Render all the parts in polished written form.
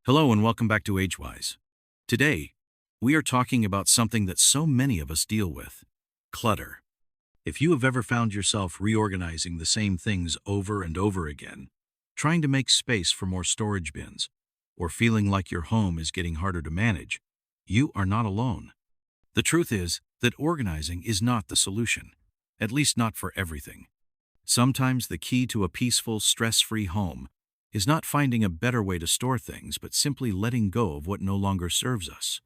Hello and welcome back to AgeWise. Today, we are talking about something that so many of us deal with: clutter. If you have ever found yourself reorganizing the same things over and over again, trying to make space for more storage bins, or feeling like your home is getting harder to manage, you are not alone. The truth is that organizing is not the solution, at least not for everything. Sometimes the key to a peaceful, stress-free home is not finding a better way to store things, but simply letting go of what no longer serves us.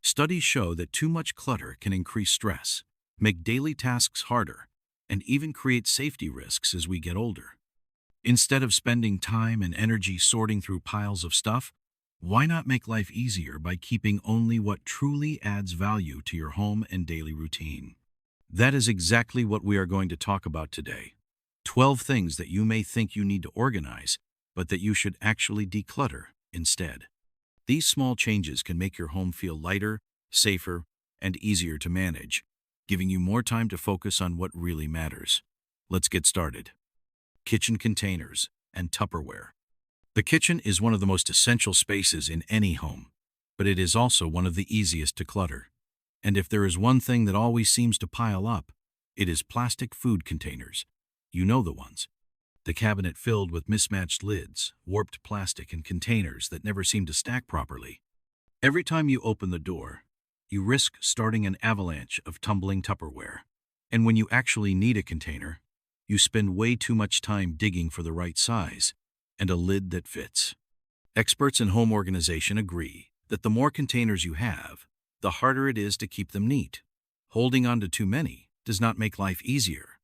Studies show that too much clutter can increase stress, make daily tasks harder, and even create safety risks as we get older. Instead of spending time and energy sorting through piles of stuff, why not make life easier by keeping only what truly adds value to your home and daily routine? That is exactly what we are going to talk about today. 12 things that you may think you need to organize, but that you should actually declutter instead. These small changes can make your home feel lighter, safer, and easier to manage, giving you more time to focus on what really matters. Let's get started. Kitchen containers and Tupperware. The kitchen is one of the most essential spaces in any home, but it is also one of the easiest to clutter. And if there is one thing that always seems to pile up, it is plastic food containers. You know the ones. The cabinet filled with mismatched lids, warped plastic, and containers that never seem to stack properly. Every time you open the door, you risk starting an avalanche of tumbling Tupperware. And when you actually need a container, you spend way too much time digging for the right size and a lid that fits. Experts in home organization agree that the more containers you have, the harder it is to keep them neat. Holding on to too many does not make life easier.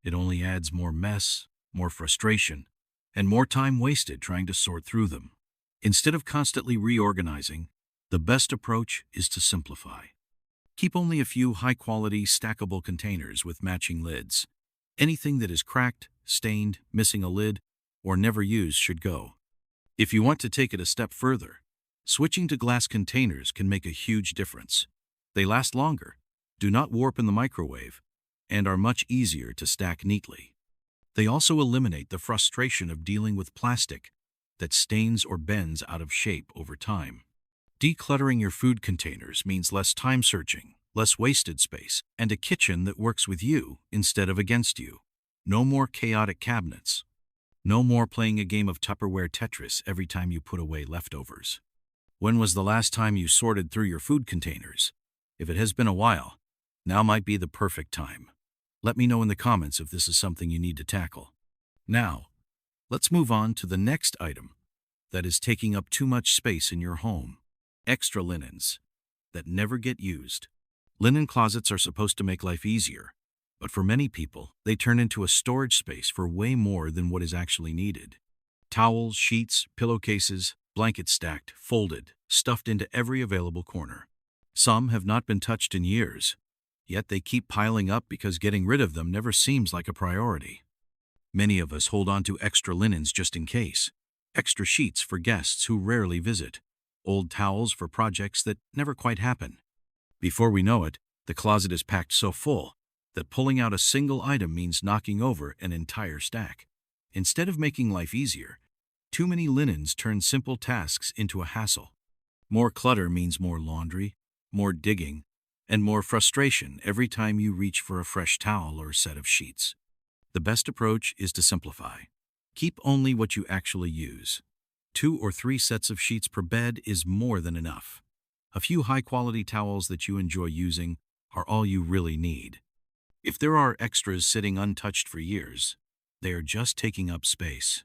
It only adds more mess, more frustration, and more time wasted trying to sort through them. Instead of constantly reorganizing, the best approach is to simplify. Keep only a few high-quality, stackable containers with matching lids. Anything that is cracked, stained, missing a lid, or never used should go. If you want to take it a step further, switching to glass containers can make a huge difference. They last longer, do not warp in the microwave, and are much easier to stack neatly. They also eliminate the frustration of dealing with plastic that stains or bends out of shape over time. Decluttering your food containers means less time searching, less wasted space, and a kitchen that works with you instead of against you. No more chaotic cabinets. No more playing a game of Tupperware Tetris every time you put away leftovers. When was the last time you sorted through your food containers? If it has been a while, now might be the perfect time. Let me know in the comments if this is something you need to tackle. Now, let's move on to the next item that is taking up too much space in your home: extra linens that never get used. Linen closets are supposed to make life easier, but for many people, they turn into a storage space for way more than what is actually needed. Towels, sheets, pillowcases, blankets stacked, folded, stuffed into every available corner. Some have not been touched in years, yet they keep piling up because getting rid of them never seems like a priority. Many of us hold on to extra linens just in case. Extra sheets for guests who rarely visit. Old towels for projects that never quite happen. Before we know it, the closet is packed so full that pulling out a single item means knocking over an entire stack. Instead of making life easier, too many linens turn simple tasks into a hassle. More clutter means more laundry, more digging, and more frustration every time you reach for a fresh towel or set of sheets. The best approach is to simplify. Keep only what you actually use. 2 or 3 sets of sheets per bed is more than enough. A few high-quality towels that you enjoy using are all you really need. If there are extras sitting untouched for years, they are just taking up space.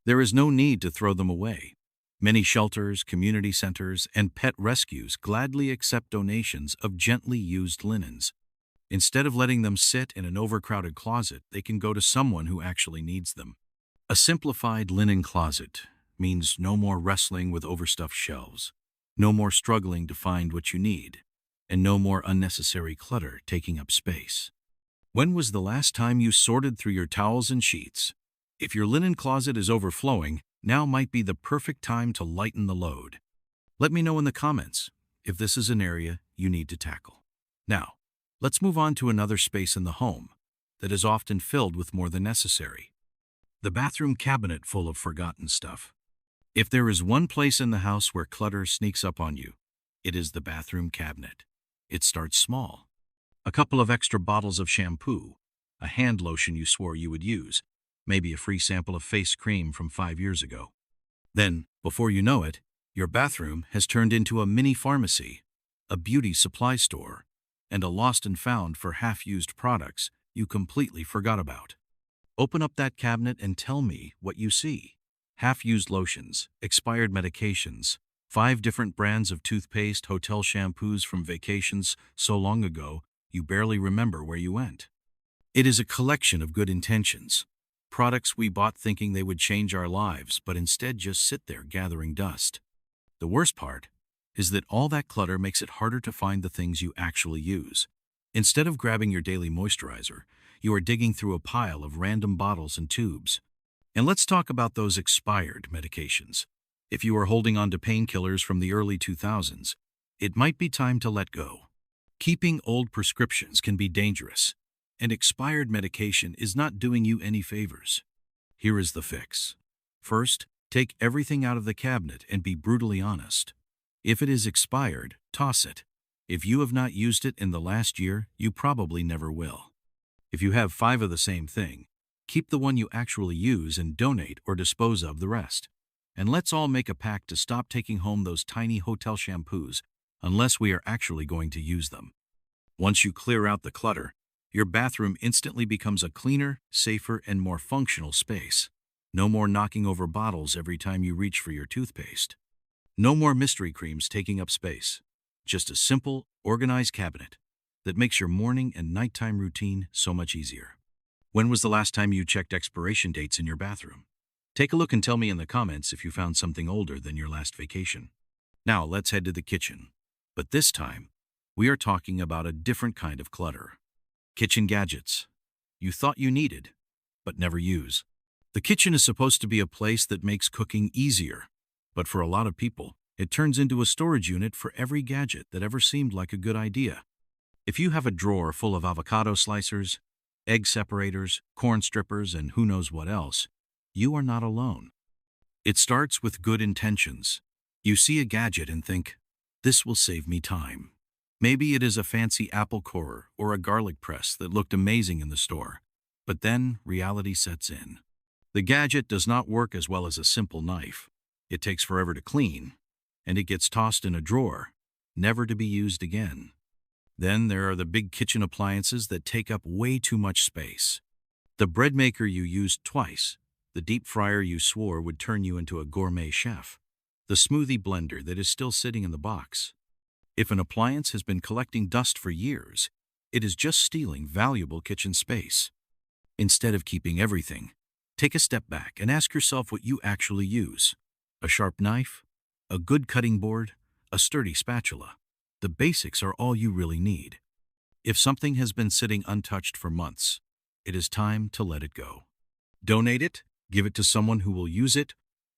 There is no need to throw them away. Many shelters, community centers, and pet rescues gladly accept donations of gently used linens. Instead of letting them sit in an overcrowded closet, they can go to someone who actually needs them. A simplified linen closet means no more wrestling with overstuffed shelves, no more struggling to find what you need, and no more unnecessary clutter taking up space. When was the last time you sorted through your towels and sheets? If your linen closet is overflowing, now might be the perfect time to lighten the load. Let me know in the comments if this is an area you need to tackle. Now, let's move on to another space in the home that is often filled with more than necessary: the bathroom cabinet full of forgotten stuff. If there is one place in the house where clutter sneaks up on you, it is the bathroom cabinet. It starts small. A couple of extra bottles of shampoo, a hand lotion you swore you would use, maybe a free sample of face cream from 5 years ago. Then, before you know it, your bathroom has turned into a mini pharmacy, a beauty supply store, and a lost and found for half-used products you completely forgot about. Open up that cabinet and tell me what you see. Half-used lotions, expired medications, 5 different brands of toothpaste, hotel shampoos from vacations so long ago you barely remember where you went. It is a collection of good intentions. Products we bought thinking they would change our lives, but instead just sit there gathering dust. The worst part is that all that clutter makes it harder to find the things you actually use. Instead of grabbing your daily moisturizer, you are digging through a pile of random bottles and tubes. And let's talk about those expired medications. If you are holding on to painkillers from the early 2000s, it might be time to let go. Keeping old prescriptions can be dangerous, and expired medication is not doing you any favors. Here is the fix. First, take everything out of the cabinet and be brutally honest. If it is expired, toss it. If you have not used it in the last year, you probably never will. If you have 5 of the same thing, keep the one you actually use and donate or dispose of the rest. And let's all make a pact to stop taking home those tiny hotel shampoos unless we are actually going to use them. Once you clear out the clutter, your bathroom instantly becomes a cleaner, safer, and more functional space. No more knocking over bottles every time you reach for your toothpaste. No more mystery creams taking up space. Just a simple, organized cabinet that makes your morning and nighttime routine so much easier. When was the last time you checked expiration dates in your bathroom? Take a look and tell me in the comments if you found something older than your last vacation. Now let's head to the kitchen. But this time, we are talking about a different kind of clutter. Kitchen gadgets. You thought you needed, but never use. The kitchen is supposed to be a place that makes cooking easier, but for a lot of people, it turns into a storage unit for every gadget that ever seemed like a good idea. If you have a drawer full of avocado slicers, egg separators, corn strippers, and who knows what else, you are not alone. It starts with good intentions. You see a gadget and think, this will save me time. Maybe it is a fancy apple corer or a garlic press that looked amazing in the store. But then reality sets in. The gadget does not work as well as a simple knife. It takes forever to clean, and it gets tossed in a drawer, never to be used again. Then there are the big kitchen appliances that take up way too much space. The bread maker you used twice, the deep fryer you swore would turn you into a gourmet chef, the smoothie blender that is still sitting in the box. If an appliance has been collecting dust for years, it is just stealing valuable kitchen space. Instead of keeping everything, take a step back and ask yourself what you actually use. A sharp knife, a good cutting board, a sturdy spatula. The basics are all you really need. If something has been sitting untouched for months, it is time to let it go. Donate it, give it to someone who will use it,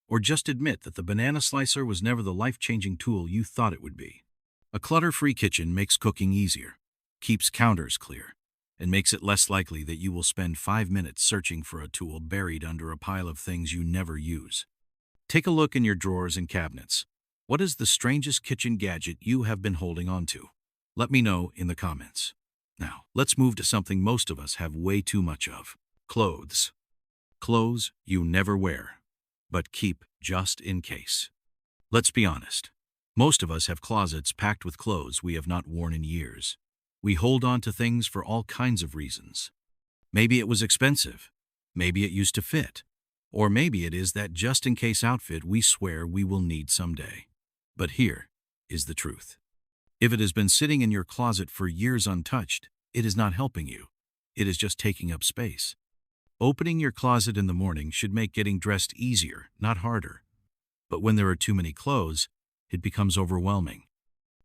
or just admit that the banana slicer was never the life-changing tool you thought it would be. A clutter-free kitchen makes cooking easier, keeps counters clear, and makes it less likely that you will spend 5 minutes searching for a tool buried under a pile of things you never use. Take a look in your drawers and cabinets. What is the strangest kitchen gadget you have been holding on to? Let me know in the comments. Now, let's move to something most of us have way too much of. Clothes. Clothes you never wear, but keep just in case. Let's be honest. Most of us have closets packed with clothes we have not worn in years. We hold on to things for all kinds of reasons. Maybe it was expensive. Maybe it used to fit. Or maybe it is that just-in-case outfit we swear we will need someday. But here is the truth. If it has been sitting in your closet for years untouched, it is not helping you. It is just taking up space. Opening your closet in the morning should make getting dressed easier, not harder. But when there are too many clothes, it becomes overwhelming.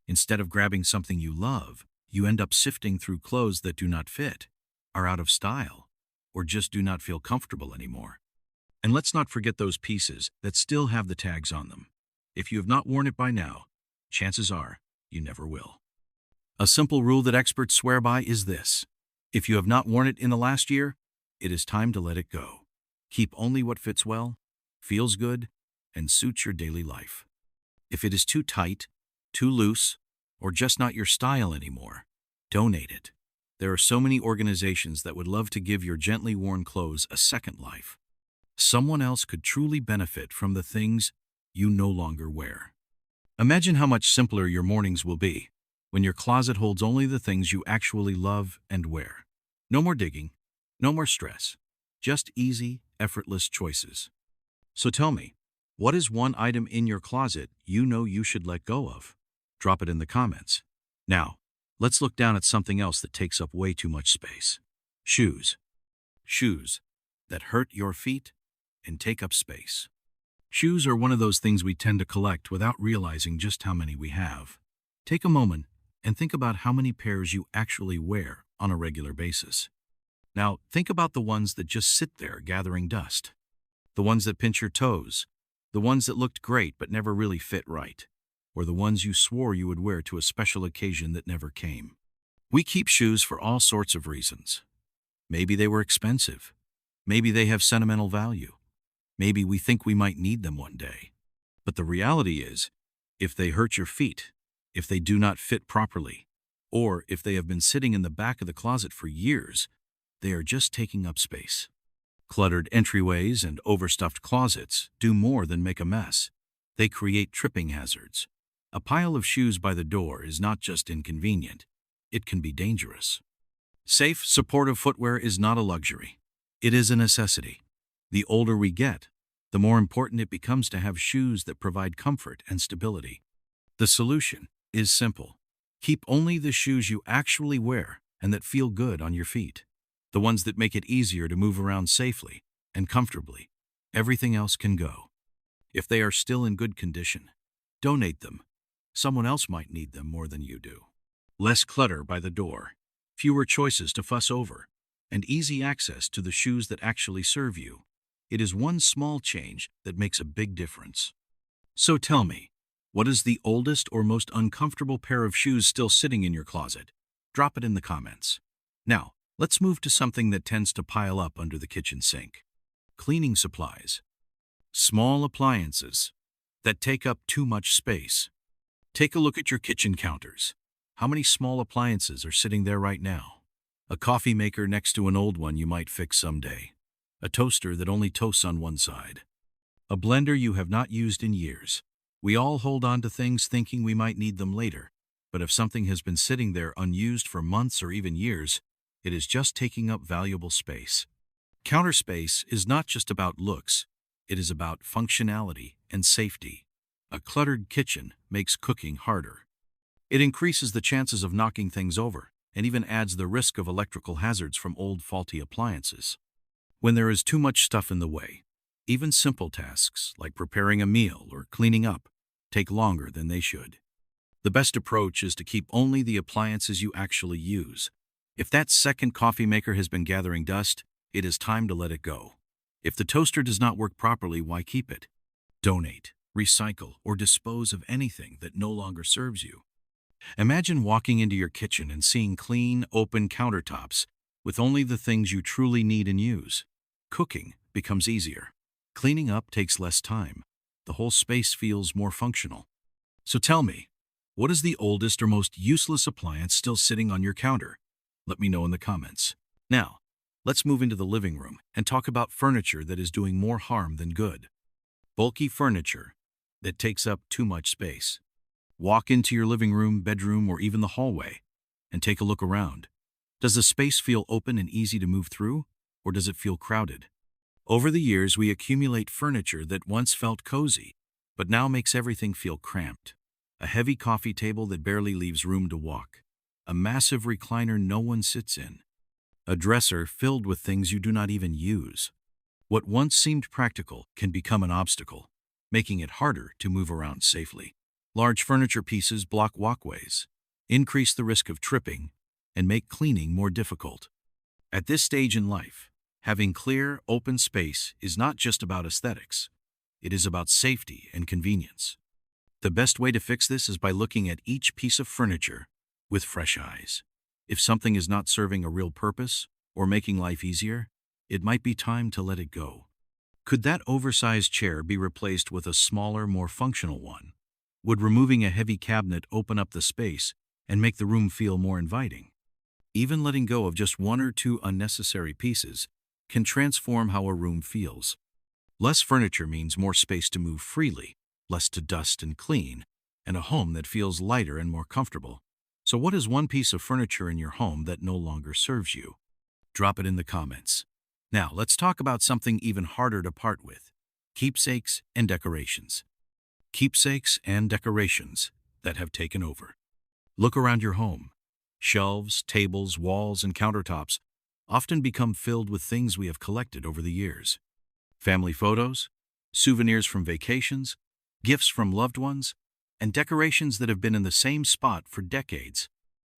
Instead of grabbing something you love, you end up sifting through clothes that do not fit, are out of style, or just do not feel comfortable anymore. And let's not forget those pieces that still have the tags on them. If you have not worn it by now, chances are you never will. A simple rule that experts swear by is this. If you have not worn it in the last year, it is time to let it go. Keep only what fits well, feels good, and suits your daily life. If it is too tight, too loose, or just not your style anymore, donate it. There are so many organizations that would love to give your gently worn clothes a second life. Someone else could truly benefit from the things you no longer wear. Imagine how much simpler your mornings will be when your closet holds only the things you actually love and wear. No more digging, no more stress, just easy, effortless choices. So tell me, what is one item in your closet you know you should let go of? Drop it in the comments. Now, let's look down at something else that takes up way too much space. Shoes. Shoes that hurt your feet and take up space. Shoes are one of those things we tend to collect without realizing just how many we have. Take a moment and think about how many pairs you actually wear on a regular basis. Now, think about the ones that just sit there gathering dust. The ones that pinch your toes. The ones that looked great but never really fit right. Or the ones you swore you would wear to a special occasion that never came. We keep shoes for all sorts of reasons. Maybe they were expensive. Maybe they have sentimental value. Maybe we think we might need them one day. But the reality is, if they hurt your feet, if they do not fit properly, or if they have been sitting in the back of the closet for years, they are just taking up space. Cluttered entryways and overstuffed closets do more than make a mess. They create tripping hazards. A pile of shoes by the door is not just inconvenient, it can be dangerous. Safe, supportive footwear is not a luxury. It is a necessity. The older we get, the more important it becomes to have shoes that provide comfort and stability. The solution is simple. Keep only the shoes you actually wear and that feel good on your feet. The ones that make it easier to move around safely and comfortably. Everything else can go. If they are still in good condition, donate them. Someone else might need them more than you do. Less clutter by the door, fewer choices to fuss over, and easy access to the shoes that actually serve you. It is one small change that makes a big difference. So tell me, what is the oldest or most uncomfortable pair of shoes still sitting in your closet? Drop it in the comments. Now, let's move to something that tends to pile up under the kitchen sink. Cleaning supplies. Small appliances that take up too much space. Take a look at your kitchen counters. How many small appliances are sitting there right now? A coffee maker next to an old one you might fix someday. A toaster that only toasts on one side. A blender you have not used in years. We all hold on to things thinking we might need them later, but if something has been sitting there unused for months or even years, it is just taking up valuable space. Counter space is not just about looks, it is about functionality and safety. A cluttered kitchen makes cooking harder. It increases the chances of knocking things over and even adds the risk of electrical hazards from old faulty appliances. When there is too much stuff in the way, even simple tasks like preparing a meal or cleaning up take longer than they should. The best approach is to keep only the appliances you actually use. If that second coffee maker has been gathering dust, it is time to let it go. If the toaster does not work properly, why keep it? Donate, recycle, or dispose of anything that no longer serves you. Imagine walking into your kitchen and seeing clean, open countertops with only the things you truly need and use. Cooking becomes easier. Cleaning up takes less time. The whole space feels more functional. So tell me, what is the oldest or most useless appliance still sitting on your counter? Let me know in the comments. Now, let's move into the living room and talk about furniture that is doing more harm than good. Bulky furniture that takes up too much space. Walk into your living room, bedroom, or even the hallway and take a look around. Does the space feel open and easy to move through, or does it feel crowded? Over the years, we accumulate furniture that once felt cozy, but now makes everything feel cramped. A heavy coffee table that barely leaves room to walk. A massive recliner no one sits in. A dresser filled with things you do not even use. What once seemed practical can become an obstacle, making it harder to move around safely. Large furniture pieces block walkways, increase the risk of tripping, and make cleaning more difficult. At this stage in life, having clear, open space is not just about aesthetics. It is about safety and convenience. The best way to fix this is by looking at each piece of furniture with fresh eyes. If something is not serving a real purpose or making life easier, it might be time to let it go. Could that oversized chair be replaced with a smaller, more functional one? Would removing a heavy cabinet open up the space and make the room feel more inviting? Even letting go of just one or two unnecessary pieces can transform how a room feels. Less furniture means more space to move freely, less to dust and clean, and a home that feels lighter and more comfortable. So what is one piece of furniture in your home that no longer serves you? Drop it in the comments. Now, let's talk about something even harder to part with: keepsakes and decorations. Keepsakes and decorations that have taken over. Look around your home. Shelves, tables, walls, and countertops often become filled with things we have collected over the years. Family photos, souvenirs from vacations, gifts from loved ones, and decorations that have been in the same spot for decades.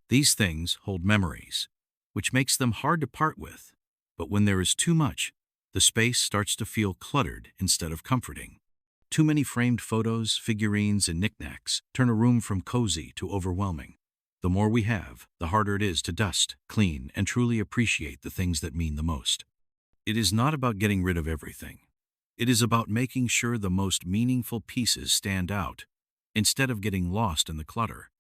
These things hold memories, which makes them hard to part with. But when there is too much, the space starts to feel cluttered instead of comforting. Too many framed photos, figurines, and knickknacks turn a room from cozy to overwhelming. The more we have, the harder it is to dust, clean, and truly appreciate the things that mean the most. It is not about getting rid of everything. It is about making sure the most meaningful pieces stand out, instead of getting lost in the clutter.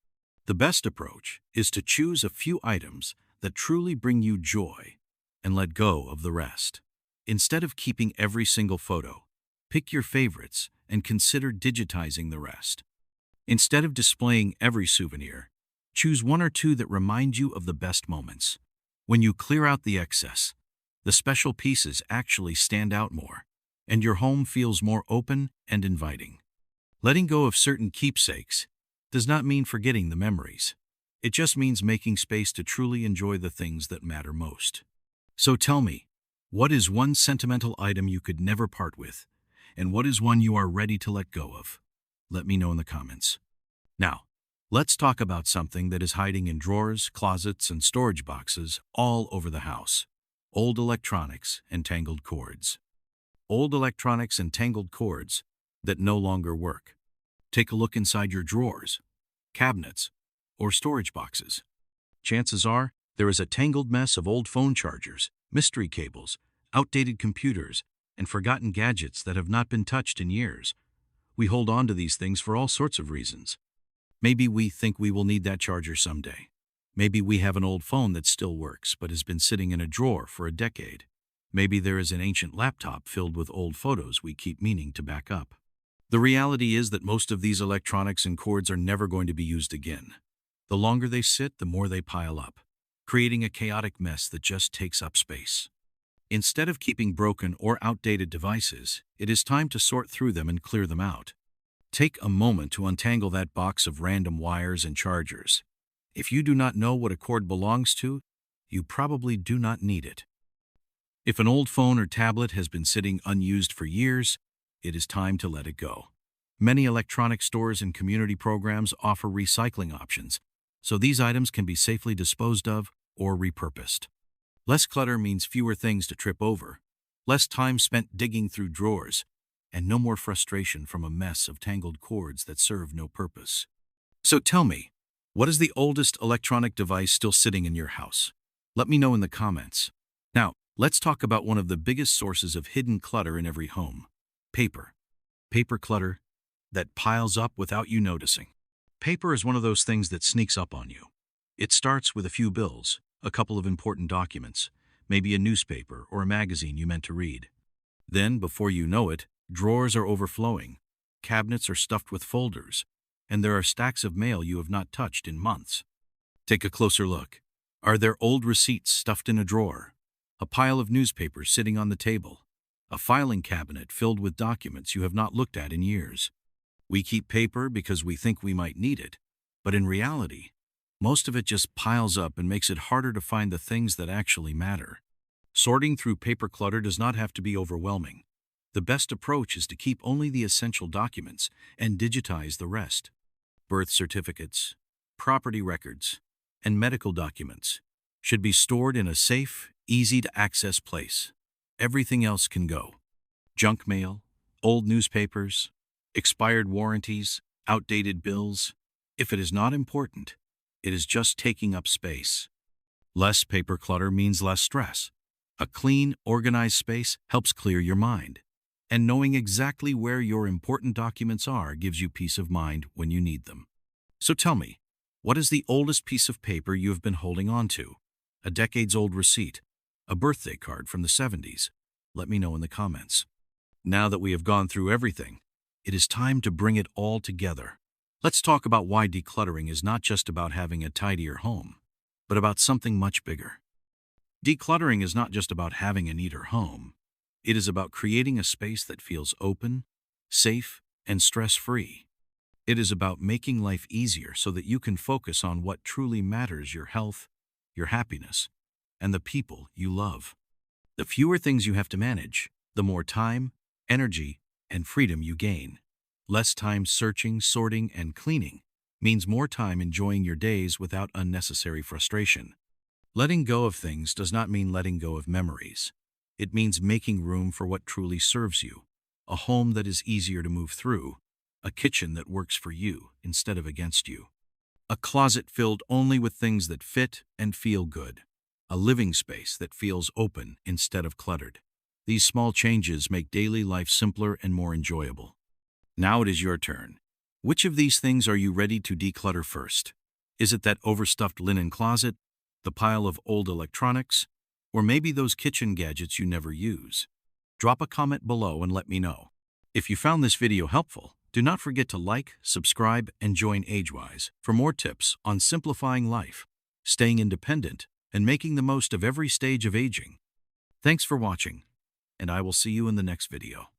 The best approach is to choose a few items that truly bring you joy and let go of the rest. Instead of keeping every single photo, pick your favorites and consider digitizing the rest. Instead of displaying every souvenir, choose one or two that remind you of the best moments. When you clear out the excess, the special pieces actually stand out more, and your home feels more open and inviting. Letting go of certain keepsakes does not mean forgetting the memories. It just means making space to truly enjoy the things that matter most. So tell me, what is one sentimental item you could never part with, and what is one you are ready to let go of? Let me know in the comments. Now, let's talk about something that is hiding in drawers, closets, and storage boxes all over the house: old electronics and tangled cords. Old electronics and tangled cords that no longer work. Take a look inside your drawers, cabinets, or storage boxes. Chances are there is a tangled mess of old phone chargers, mystery cables, outdated computers, and forgotten gadgets that have not been touched in years. We hold on to these things for all sorts of reasons. Maybe we think we will need that charger someday. Maybe we have an old phone that still works but has been sitting in a drawer for a decade. Maybe there is an ancient laptop filled with old photos we keep meaning to back up. The reality is that most of these electronics and cords are never going to be used again. The longer they sit, the more they pile up, creating a chaotic mess that just takes up space. Instead of keeping broken or outdated devices, it is time to sort through them and clear them out. Take a moment to untangle that box of random wires and chargers. If you do not know what a cord belongs to, you probably do not need it. If an old phone or tablet has been sitting unused for years, it is time to let it go. Many electronic stores and community programs offer recycling options, so these items can be safely disposed of or repurposed. Less clutter means fewer things to trip over, less time spent digging through drawers, and no more frustration from a mess of tangled cords that serve no purpose. So tell me, what is the oldest electronic device still sitting in your house? Let me know in the comments. Now, let's talk about one of the biggest sources of hidden clutter in every home: paper. Paper clutter that piles up without you noticing. Paper is one of those things that sneaks up on you. It starts with a few bills, a couple of important documents, maybe a newspaper or a magazine you meant to read. Then, before you know it, drawers are overflowing, cabinets are stuffed with folders, and there are stacks of mail you have not touched in months. Take a closer look. Are there old receipts stuffed in a drawer? A pile of newspapers sitting on the table? A filing cabinet filled with documents you have not looked at in years? We keep paper because we think we might need it, but in reality, most of it just piles up and makes it harder to find the things that actually matter. Sorting through paper clutter does not have to be overwhelming. The best approach is to keep only the essential documents and digitize the rest. Birth certificates, property records, and medical documents should be stored in a safe, easy-to-access place. Everything else can go. Junk mail, old newspapers, expired warranties, outdated bills. If it is not important, it is just taking up space. Less paper clutter means less stress. A clean, organized space helps clear your mind. And knowing exactly where your important documents are gives you peace of mind when you need them. So tell me, what is the oldest piece of paper you have been holding on to? A decades-old receipt? A birthday card from the 70s? Let me know in the comments. Now that we have gone through everything, it is time to bring it all together. Let's talk about why decluttering is not just about having a tidier home, but about something much bigger. Decluttering is not just about having a neater home. It is about creating a space that feels open, safe, and stress-free. It is about making life easier so that you can focus on what truly matters: your health, your happiness, and the people you love. The fewer things you have to manage, the more time, energy, and freedom you gain. Less time searching, sorting, and cleaning means more time enjoying your days without unnecessary frustration. Letting go of things does not mean letting go of memories. It means making room for what truly serves you: a home that is easier to move through, a kitchen that works for you instead of against you, a closet filled only with things that fit and feel good, a living space that feels open instead of cluttered. These small changes make daily life simpler and more enjoyable. Now it is your turn. Which of these things are you ready to declutter first? Is it that overstuffed linen closet, the pile of old electronics, or maybe those kitchen gadgets you never use? Drop a comment below and let me know. If you found this video helpful, do not forget to like, subscribe, and join AgeWise for more tips on simplifying life, staying independent, and making the most of every stage of aging. Thanks for watching, and I will see you in the next video.